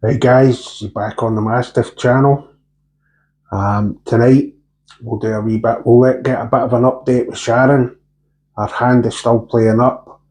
Hey guys, back on the Mastiff channel. Tonight we'll do a wee bit, get a bit of an update with Sharon. Her hand is still playing up,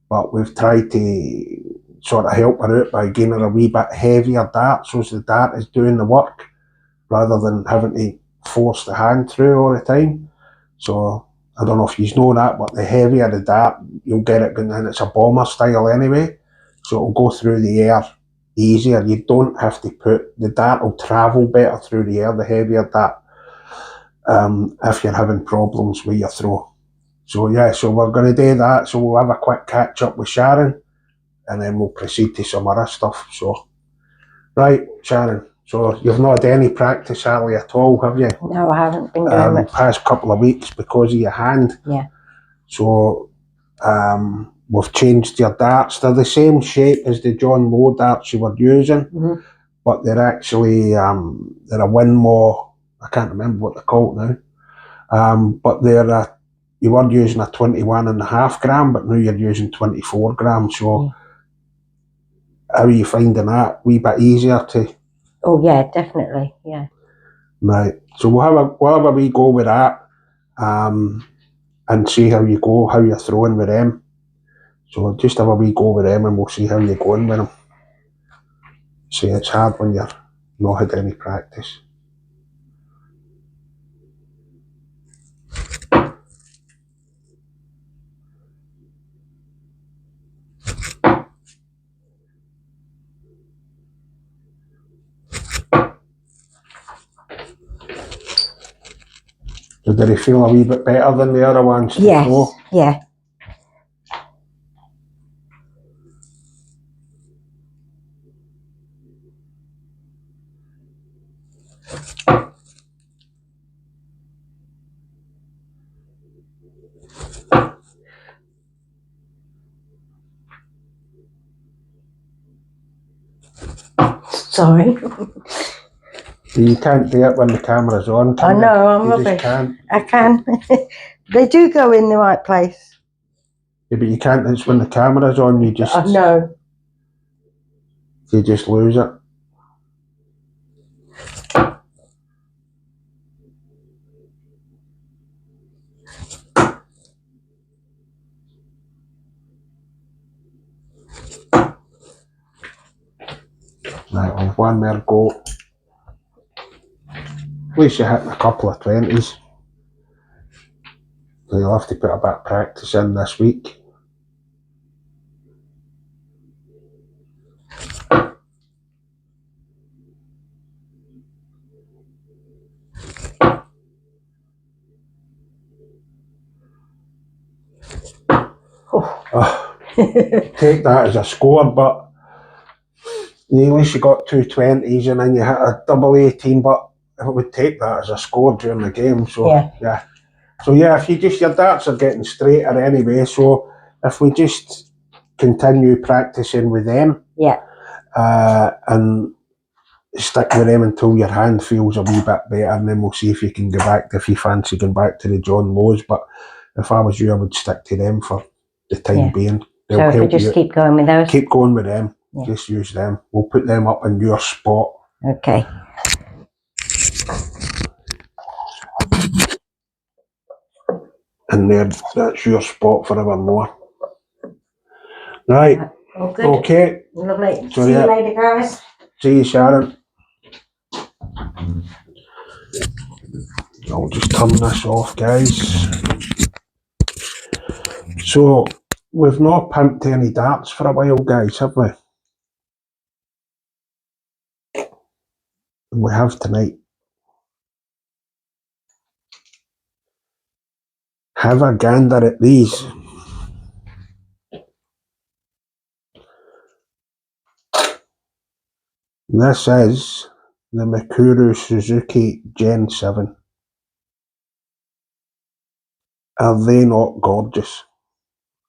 but we've tried to sort of help her out by giving her a wee bit heavier dart, so the dart is doing the work rather than having to force the hand through all the time. So I don't know if you know that, but the heavier the dart, you'll get it going, and it's a bomber style anyway, so it'll go through the air easier. You don't have to the dart will travel better through the air, the heavier dart, if you're having problems with your throw. So yeah, so we're going to do that. So we'll have a quick catch up with Sharon and then we'll proceed to some other stuff. So, right, Sharon, so you've not had any practice hardly at all, have you? No, I haven't been doing it. Past couple of weeks because of your hand. Yeah. So we've changed your darts. They're the same shape as the John Lowe darts you were using, but they're actually they're a Winmore. I can't remember what they're called now. But you were using a 21.5 gram, but now you're using 24 grams. So how are you finding that? Wee bit easier to? Oh yeah, definitely. Yeah. Right. So we'll have a wee go with that, and see how you go, how you're throwing with them. So just have a wee go with them and we'll see how you're going with them. See, it's hard when you're not had any practice. So did he feel a wee bit better than the other ones? Yes, yeah. Sorry. You can't do it when the camera's on, can you? I know, I'm you rubbish. Just can't. I can. They do go in the right place. Yeah, but you can't, it's when the camera's on, you just... No. You just lose it. Right, well, one more go. At least you're hitting a couple of 20s. So you'll have to put a bit of practice in this week. Take that as a score, but at least you got 2 20s and then you hit a double 18, but I would take that as a score during the game. So yeah. So yeah, if your darts are getting straighter anyway, so if we just continue practicing with them, and stick with them until your hand feels a wee bit better, and then we'll see if you can go back, if you fancy going back to the John Lowe's. But if I was you, I would stick to them for the time being. They'll so if help we just you. Keep going with those? Keep going with them. Just use them. We'll put them up in your spot. Okay. And that's your spot forevermore. Right. Oh, good. Okay. Lovely. So, see you later, guys. See you, Sharon. I'll just turn this off, guys. So, we've not pimped any darts for a while, guys, have we? And we have tonight. Have a gander at these. This is the Mikuru Suzuki Gen 7. Are they not gorgeous?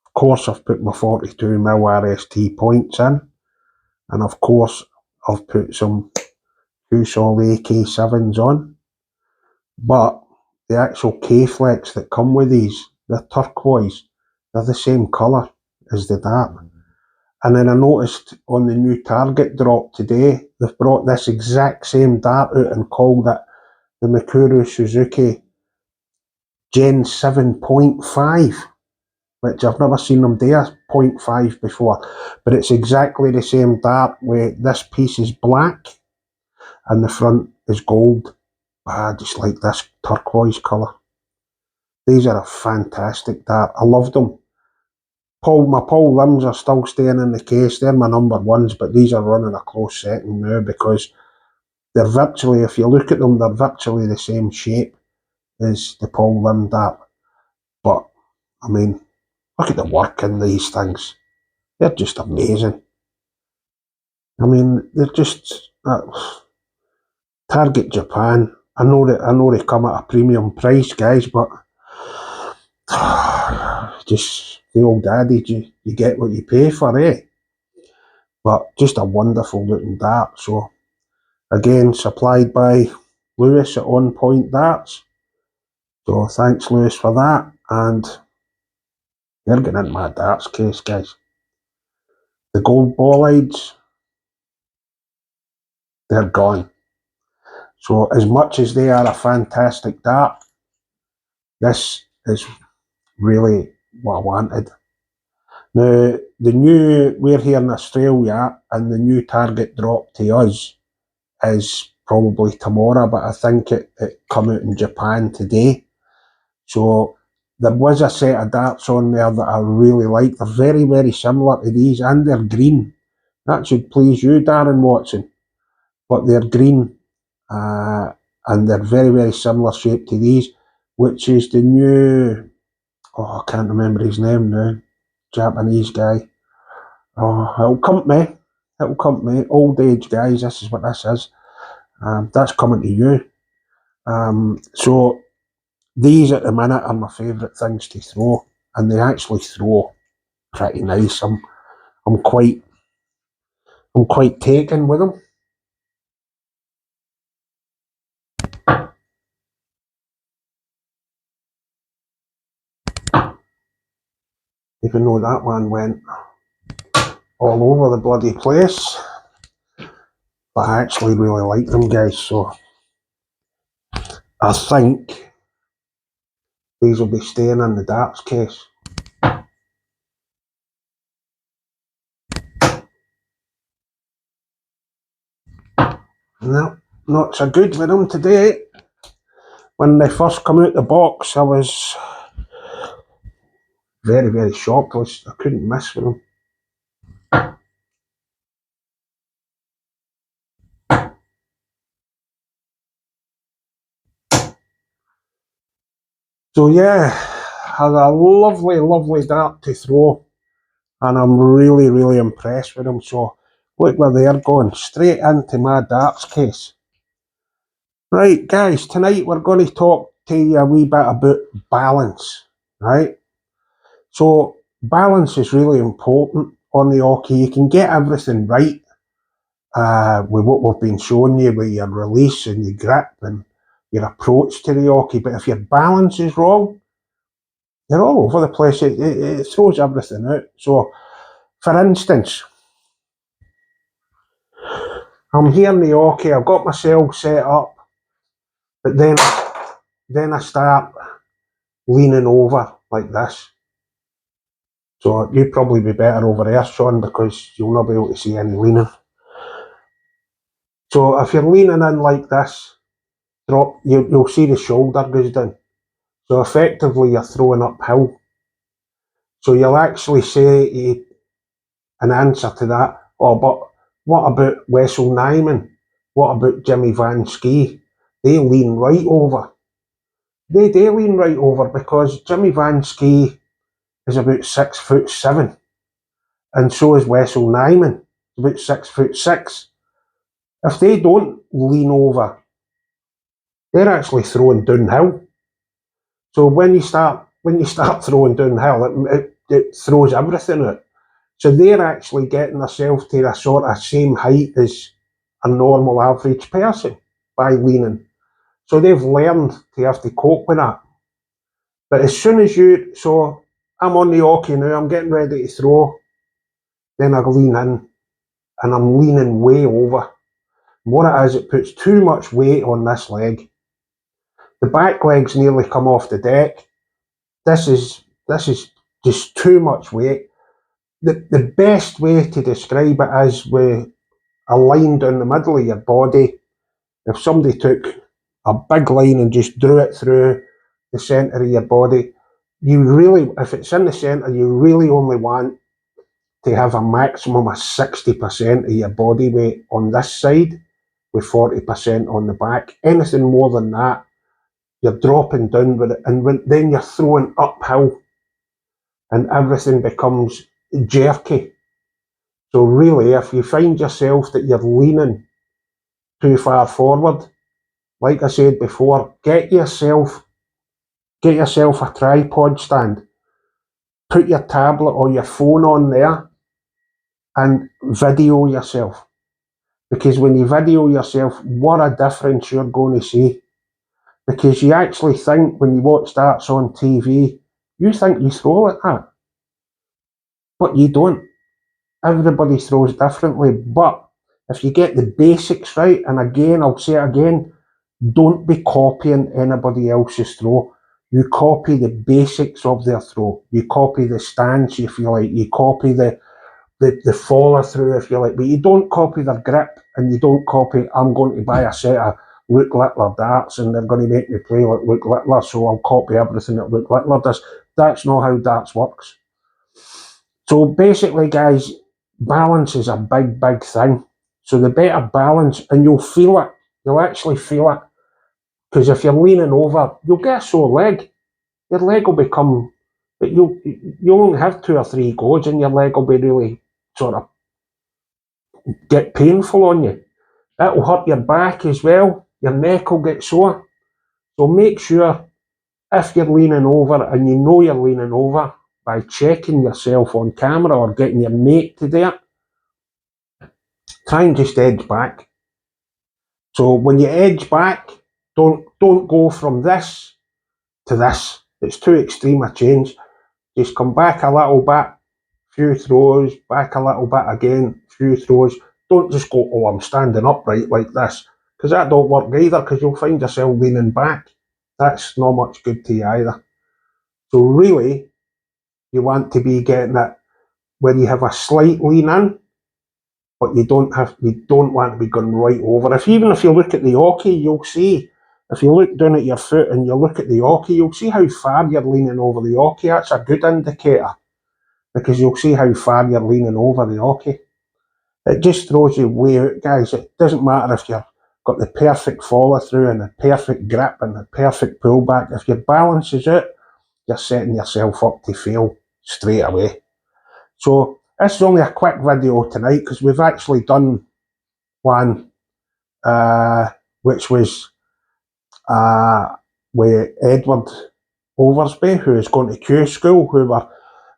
Of course I've put my 42mm RST points in, and of course I've put some Kusol AK7s on, but the actual K-Flex that come with these, they're turquoise, they're the same colour as the dart. And then I noticed on the new Target drop today, they've brought this exact same dart out and called it the Mikuru Suzuki Gen 7.5, which I've never seen them do a 0.5 before, but it's exactly the same dart where this piece is black and the front is gold. I just like this turquoise colour. These are a fantastic dart. I love them. My Paul limbs are still staying in the case. They're my number ones, but these are running a close second now because they're virtually, if you look at them, they're virtually the same shape as the Paul limb dart. But, I mean, look at the work in these things. They're just amazing. I mean, they're just... Target Japan. I know they come at a premium price, guys, but just the old adage, you get what you pay for, eh? But just a wonderful looking dart. So again, supplied by Lewis at On Point Darts. So thanks, Lewis, for that. And they're getting into my darts case, guys. The gold bolides, they're gone. So as much as they are a fantastic dart, this is really what I wanted. Now, we're here in Australia, and the new target drop to us is probably tomorrow, but I think it come out in Japan today. So there was a set of darts on there that I really like. They're very, very similar to these, and they're green. That should please you, Darren Watson. But they're green, and they're very, very similar shape to these, which is the new... Oh, I can't remember his name now. Japanese guy. Oh, it'll come to me. It'll come to me. Old age, guys. This is what this is. That's coming to you. So these at the minute are my favourite things to throw, and they actually throw pretty nice. I'm quite taken with them. Even though that one went all over the bloody place, but I actually really like them, guys. So I think these will be staying in the darts case. No, not so good with them today. When they first come out the box, I was very, very shocked. I couldn't miss with them. So yeah, had a lovely, lovely dart to throw, and I'm really, really impressed with them. So look where they are going, straight into my darts case. Right, guys, tonight we're going to talk to you a wee bit about balance, right? So balance is really important on the Oche. You can get everything right with what we've been showing you with your release and your grip and your approach to the Oche, but if your balance is wrong, you're all over the place. It throws everything out. So, for instance, I'm here in the Oche, I've got myself set up, but then I start leaning over like this. So you'd probably be better over there, Sharon, because you'll not be able to see any leaning. So if you're leaning in like this, you'll see the shoulder goes down. So effectively you're throwing uphill. So you'll actually say an answer to that, oh, but what about Wessel Nyman? What about Jimmy Van Schie? They lean right over. They lean right over because Jimmy Van Schie is about 6'7", and so is Wessel Nyman, about 6'6". If they don't lean over, they're actually throwing downhill. So when you start throwing downhill, it throws everything out. So they're actually getting themselves to a sort of same height as a normal average person by leaning. So they've learned to have to cope with that. But as soon as so I'm on the Oche now, I'm getting ready to throw, then I lean in, and I'm leaning way over. What it is, it puts too much weight on this leg. The back leg's nearly come off the deck. This is just too much weight. The best way to describe it is with a line down the middle of your body. If somebody took a big line and just drew it through the centre of your body, you really, if it's in the centre, you really only want to have a maximum of 60% of your body weight on this side with 40% on the back. Anything more than that, you're dropping down with it, and then you're throwing uphill and everything becomes jerky. So really, if you find yourself that you're leaning too far forward, like I said before, get yourself a tripod stand, put your tablet or your phone on there and video yourself. Because when you video yourself, what a difference you're going to see. Because you actually think when you watch darts on TV, you think you throw like that. But you don't. Everybody throws differently. But if you get the basics right, and again, I'll say it again, don't be copying anybody else's throw. You copy the basics of their throw. You copy the stance, if you like. You copy the follow through, if you like. But you don't copy their grip, and you don't copy, I'm going to buy a set of Luke Littler darts and they're going to make me play like Luke Littler, so I'll copy everything that Luke Littler does. That's not how darts works. So basically, guys, balance is a big, big thing. So the better balance, and you'll feel it. You'll actually feel it. Because if you're leaning over, you'll get a sore leg. Your leg will become, you'll only have 2 or 3 goes and your leg will be really sort of get painful on you. That'll hurt your back as well. Your neck will get sore. So make sure if you're leaning over and you know you're leaning over by checking yourself on camera or getting your mate to do it, try and just edge back. So when you edge back, don't go from this to this. It's too extreme a change. Just come back a little bit, few throws, back a little bit again, few throws. Don't just go, oh, I'm standing upright like this, because that don't work either, because you'll find yourself leaning back. That's not much good to you either. So really, you want to be getting it where you have a slight lean in, but you don't want to be going right over. Even if you look at the Oche, you'll see, if you look down at your foot and you look at the Oche, you'll see how far you're leaning over the Oche. That's a good indicator, because you'll see how far you're leaning over the Oche. It just throws you way out, guys. It doesn't matter if you've got the perfect follow through and the perfect grip and the perfect pullback. If your balance is out, you're setting yourself up to fail straight away. So this is only a quick video tonight, because we've actually done one which was with Edward Oversby, who is going to Q school, who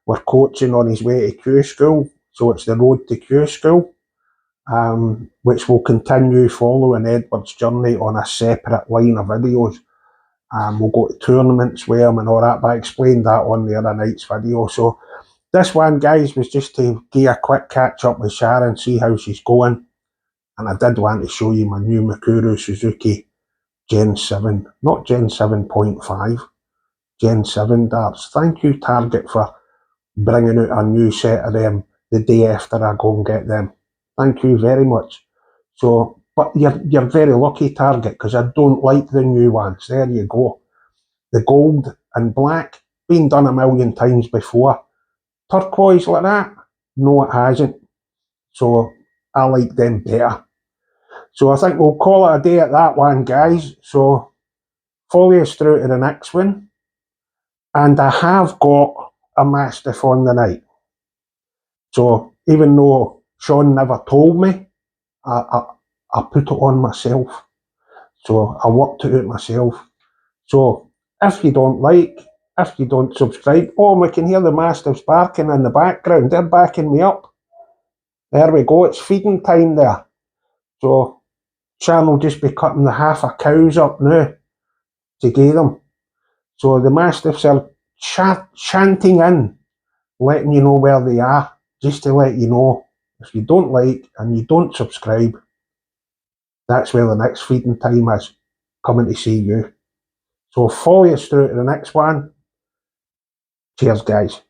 we're coaching on his way to Q school. So it's the road to Q school, which will continue following Edward's journey on a separate line of videos. We'll go to tournaments with him and all that, but I explained that on the other night's video. So this one, guys, was just to give a quick catch up with Sharon, see how she's going. And I did want to show you my new Mikuru Suzuki Gen 7, not Gen 7.5, Gen 7 darts. Thank you, Target, for bringing out a new set of them the day after I go and get them. Thank you very much. So, but you're very lucky, Target, because I don't like the new ones. There you go. The gold and black, been done a million times before. Turquoise like that, no it hasn't. So I like them better. So I think we'll call it a day at that one, guys. So follow us through to the next one. And I have got a Mastiff on the night. So even though Sean never told me, I put it on myself. So I worked it out myself. So if you don't like, if you don't subscribe, oh, we can hear the Mastiffs barking in the background. They're backing me up. There we go. It's feeding time there. So Sharon will just be cutting the half a cows up now to give them. So the Mastiffs are chanting in, letting you know where they are, just to let you know. If you don't like and you don't subscribe, that's where the next feeding time is, coming to see you. So follow us through to the next one. Cheers, guys.